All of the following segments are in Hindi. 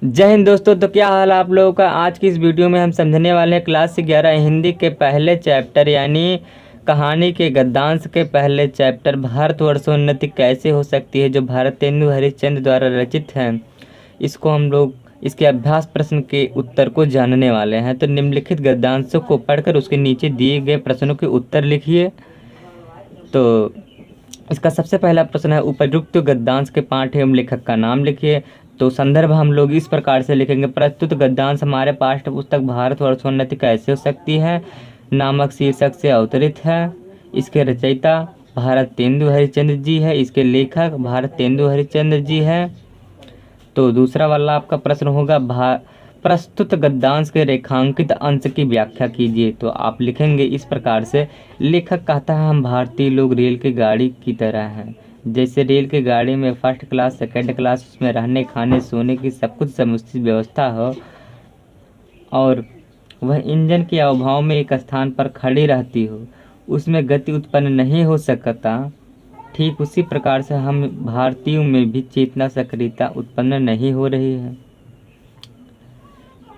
जय हिंद दोस्तों। तो क्या हाल है आप लोगों का। आज की इस वीडियो में हम समझने वाले हैं क्लास 11 हिंदी के पहले चैप्टर यानी कहानी के गद्यांश के पहले चैप्टर भारतवर्षोन्नति कैसे हो सकती है, जो भारतेंदु हरिश्चंद्र द्वारा रचित है। इसको हम लोग इसके अभ्यास प्रश्न के उत्तर को जानने वाले हैं। तो निम्नलिखित गद्यांशों को पढ़कर उसके नीचे दिए गए प्रश्नों के उत्तर लिखिए। तो इसका सबसे पहला प्रश्न है, उपर्युक्त गद्यांश के पाठ एवं लेखक का नाम लिखिए। तो संदर्भ हम लोग इस प्रकार से लिखेंगे, प्रस्तुत गद्यांश हमारे पाठ्य पुस्तक भारतवर्षोन्नति कैसे हो सकती है नामक शीर्षक से अवतरित है। इसके रचयिता भारतेंदु हरिश्चंद्र जी है, इसके लेखक भारतेंदु हरिश्चंद्र जी है। तो दूसरा वाला आपका प्रश्न होगा, प्रस्तुत गद्यांश के रेखांकित अंश की व्याख्या कीजिए। तो आप लिखेंगे इस प्रकार से, लेखक कहता है हम भारतीय लोग रेल की गाड़ी की तरह हैं। जैसे रेल की गाड़ी में फर्स्ट क्लास सेकंड क्लास, उसमें रहने खाने सोने की सब कुछ समुचित व्यवस्था हो और वह इंजन के अभाव में एक स्थान पर खड़ी रहती हो, उसमें गति उत्पन्न नहीं हो सकता। ठीक उसी प्रकार से हम भारतीयों में भी चेतना सक्रियता उत्पन्न नहीं हो रही है।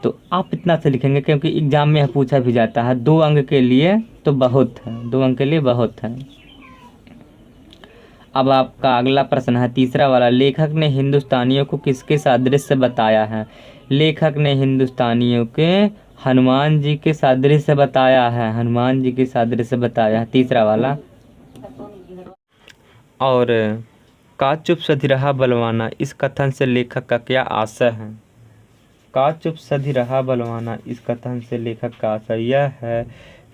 तो आप इतना से लिखेंगे क्योंकि एग्जाम में यह पूछा भी जाता है। 2 अंक के लिए तो बहुत है, 2 अंक के लिए बहुत है। अब आपका अगला प्रश्न है तीसरा वाला, लेखक ने हिंदुस्तानियों को किसके सादृश्य बताया है। लेखक ने हिंदुस्तानियों के हनुमान जी के सादृश्य बताया है, हनुमान जी के सादृश्य बताया है तीसरा वाला। और का चुप सधी रहा बलवाना, इस कथन से लेखक का क्या आशय है। का चुप सधी रहा बलवाना, इस कथन से लेखक का आशय यह है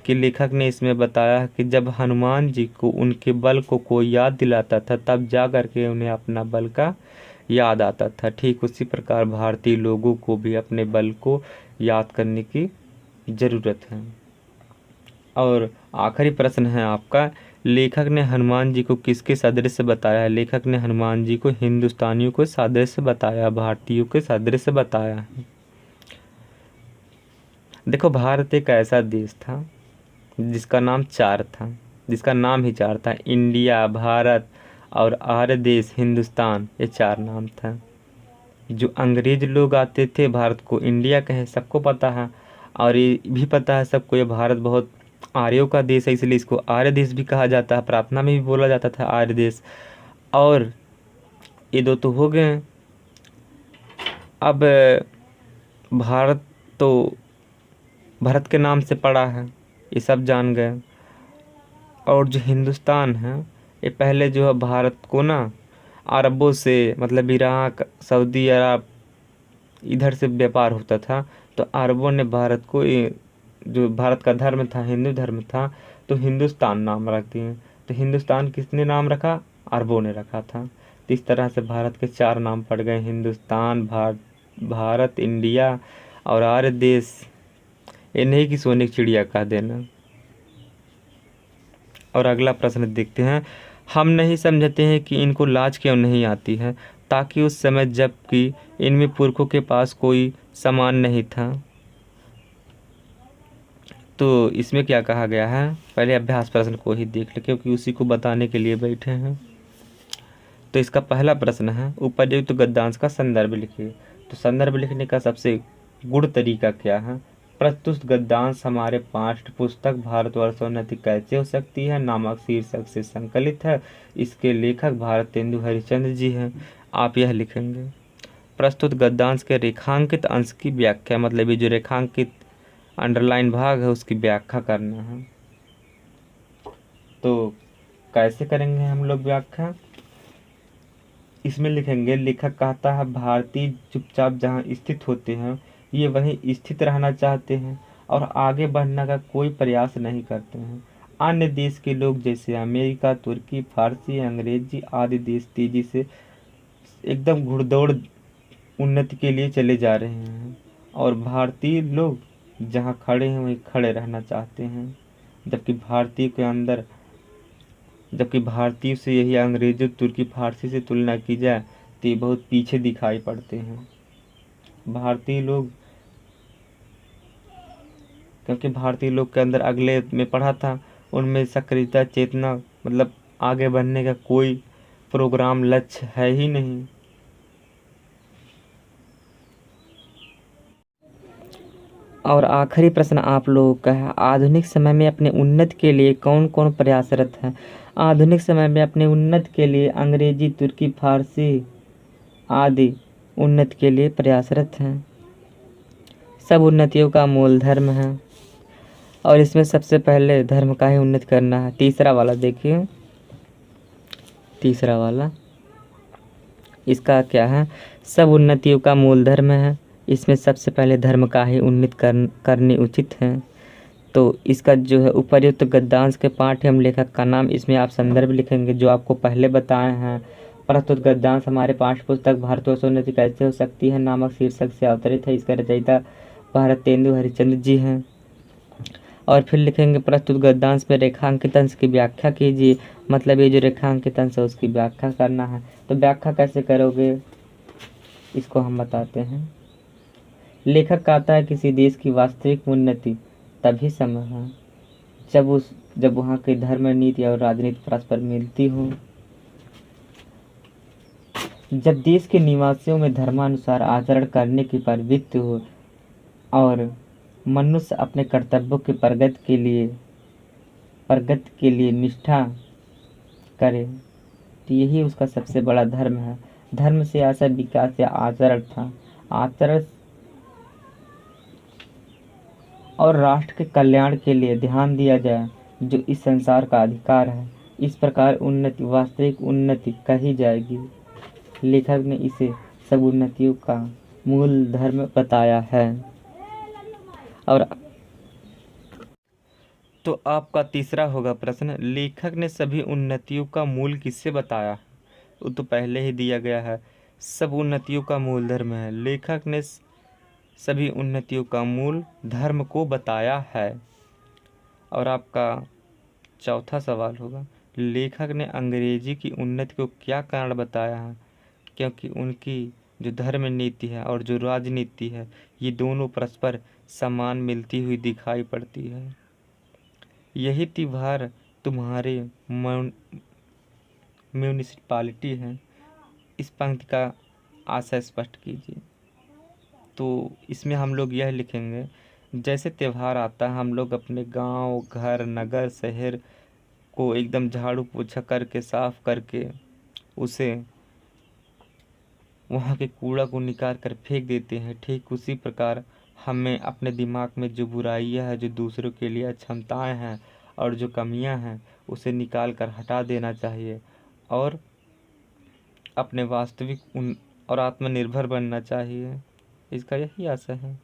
कि लेखक ने इसमें बताया कि जब हनुमान जी को उनके बल को कोई याद दिलाता था, तब जा कर के उन्हें अपना बल का याद आता था। ठीक उसी प्रकार भारतीय लोगों को भी अपने बल को याद करने की ज़रूरत है। और आखिरी प्रश्न है आपका, लेखक ने हनुमान जी को किसके सादृश्य बताया है। लेखक ने हनुमान जी को हिंदुस्तानियों को सादृश्य बताया, भारतीयों के सादृश्य बताया है। देखो, भारत एक ऐसा देश था जिसका नाम चार था, जिसका नाम ही चार था। इंडिया, भारत और आर्य देश, हिंदुस्तान, ये 4 नाम था। जो अंग्रेज लोग आते थे भारत को इंडिया कहे, सबको पता है। और ये भी पता है सबको, ये भारत बहुत आर्यों का देश है, इसलिए इसको आर्य देश भी कहा जाता है। प्रार्थना में भी बोला जाता था आर्य देश। और ये 2 तो हो गए। अब भारत तो भरत के नाम से पड़ा है, ये सब जान गए। और जो हिंदुस्तान है, ये पहले जो है भारत को ना अरबों से, मतलब इराक, सऊदी अरब, इधर से व्यापार होता था। तो अरबों ने भारत को, जो भारत का धर्म था हिंदू धर्म था, तो हिंदुस्तान नाम रख दिए। तो हिंदुस्तान किसने नाम रखा, अरबों ने रखा था। तो इस तरह से भारत के 4 नाम पड़ गए, हिंदुस्तान, भारत, इंडिया और आर्य देश। ये नहीं कि सोने की चिड़िया कह देना। और अगला प्रश्न देखते हैं, हम नहीं समझते हैं कि इनको लाज क्यों नहीं आती है, ताकि उस समय जबकि इनमें पुरखों के पास कोई सामान नहीं था। तो इसमें क्या कहा गया है, पहले अभ्यास प्रश्न को ही देख ले क्योंकि उसी को बताने के लिए बैठे हैं। तो इसका पहला प्रश्न है, उपयुक्त गद्यांश का संदर्भ लिखिए। तो संदर्भ लिखने का सबसे गुड़ तरीका क्या है, प्रस्तुत गद्यांश हमारे पाठ्य पुस्तक भारतवर्षोन्नति कैसे हो सकती है नामक शीर्षक से संकलित है। इसके लेखक भारतेंदु हरिश्चंद्र जी हैं। आप यह लिखेंगे। प्रस्तुत गद्यांश के रेखांकित अंश की व्याख्या, मतलब ये जो रेखांकित अंडरलाइन भाग है उसकी व्याख्या करना है। तो कैसे करेंगे हम लोग व्याख्या, इसमें लिखेंगे, लेखक कहता है भारतीय चुपचाप जहाँ स्थित होते हैं ये वहीं स्थित रहना चाहते हैं और आगे बढ़ने का कोई प्रयास नहीं करते हैं। अन्य देश के लोग जैसे अमेरिका, तुर्की, फारसी, अंग्रेजी आदि देश तेजी से एकदम घुड़दौड़ उन्नति के लिए चले जा रहे हैं और भारतीय लोग जहाँ खड़े हैं वहीं खड़े रहना चाहते हैं। जबकि भारतीय से यही अंग्रेजों, तुर्की, फारसी से तुलना की जाए तो ये बहुत पीछे दिखाई पड़ते हैं। भारतीय लोग, क्योंकि भारतीय लोग के अंदर अगले में पढ़ा था, उनमें सक्रियता, चेतना, मतलब आगे बढ़ने का कोई प्रोग्राम, लक्ष्य है ही नहीं। और आखिरी प्रश्न आप लोगों का है, आधुनिक समय में अपने उन्नति के लिए कौन कौन प्रयासरत है। आधुनिक समय में अपने उन्नति के लिए अंग्रेजी, तुर्की, फारसी आदि उन्नति के लिए प्रयासरत हैं। सब उन्नतियों का मूल धर्म है और इसमें सबसे पहले धर्म का ही उन्नति करना है। तीसरा वाला देखिए, तीसरा वाला इसका क्या है, सब उन्नतियों का मूल धर्म है, इसमें सबसे पहले धर्म का ही उन्नति करनी उचित है। तो इसका जो है उपर्युक्त गद्यांश के पाठ एवं लेखक का नाम, इसमें आप संदर्भ लिखेंगे जो आपको पहले बताए हैं। प्रस्तुत गद्यांश हमारे पाठ्य पुस्तक भारतवर्ष उन्नति कैसे हो सकती है नामक शीर्षक से अवतरित है। इसका रचयिता भारतेंदु हरिश्चंद्र जी हैं। और फिर लिखेंगे प्रस्तुत गद्यांश में रेखांकित अंश की व्याख्या कीजिए। मतलब ये जो रेखांकित अंश है उसकी व्याख्या करना है। तो व्याख्या कैसे करोगे इसको हम बताते हैं। लेखक कहता है किसी देश की वास्तविक उन्नति तभी संभव है जब वहाँ की धर्म, नीति और राजनीति परस्पर मिलती हो। जब देश के निवासियों में धर्मानुसार आचरण करने की प्रवृत्ति हो और मनुष्य अपने कर्तव्यों की प्रगति के लिए निष्ठा करे, तो यही उसका सबसे बड़ा धर्म है। धर्म से ऐसा विकास या आचरण था, आचरण और राष्ट्र के कल्याण के लिए ध्यान दिया जाए जो इस संसार का अधिकार है। इस प्रकार उन्नति वास्तविक उन्नति कही जाएगी। लेखक ने इसे सब उन्नतियों का मूल धर्म बताया है। और तो आपका तीसरा होगा प्रश्न, लेखक ने सभी उन्नतियों का मूल किससे बताया। वो तो पहले ही दिया गया है, सब उन्नतियों का मूल धर्म है। लेखक ने सभी उन्नतियों का मूल धर्म को बताया है। और आपका चौथा सवाल होगा, लेखक ने अंग्रेजी की उन्नति को क्या कारण बताया है। क्योंकि उनकी जो धर्म नीति है और जो राजनीति है ये दोनों परस्पर समान मिलती हुई दिखाई पड़ती है। यही त्योहार तुम्हारे म्यूनिसिपालिटी है। इस पंक्ति का आशय स्पष्ट कीजिए। तो इसमें हम लोग यह लिखेंगे, जैसे त्यौहार आता है हम लोग अपने गांव, घर, नगर, शहर को एकदम झाड़ू पोछा करके साफ करके उसे वहाँ के कूड़ा को निकाल कर फेंक देते हैं। ठीक उसी प्रकार हमें अपने दिमाग में जो बुराइयां हैं, जो दूसरों के लिए क्षमताएं हैं और जो कमियां हैं उसे निकाल कर हटा देना चाहिए और अपने वास्तविक और आत्मनिर्भर बनना चाहिए। इसका यही आशय है।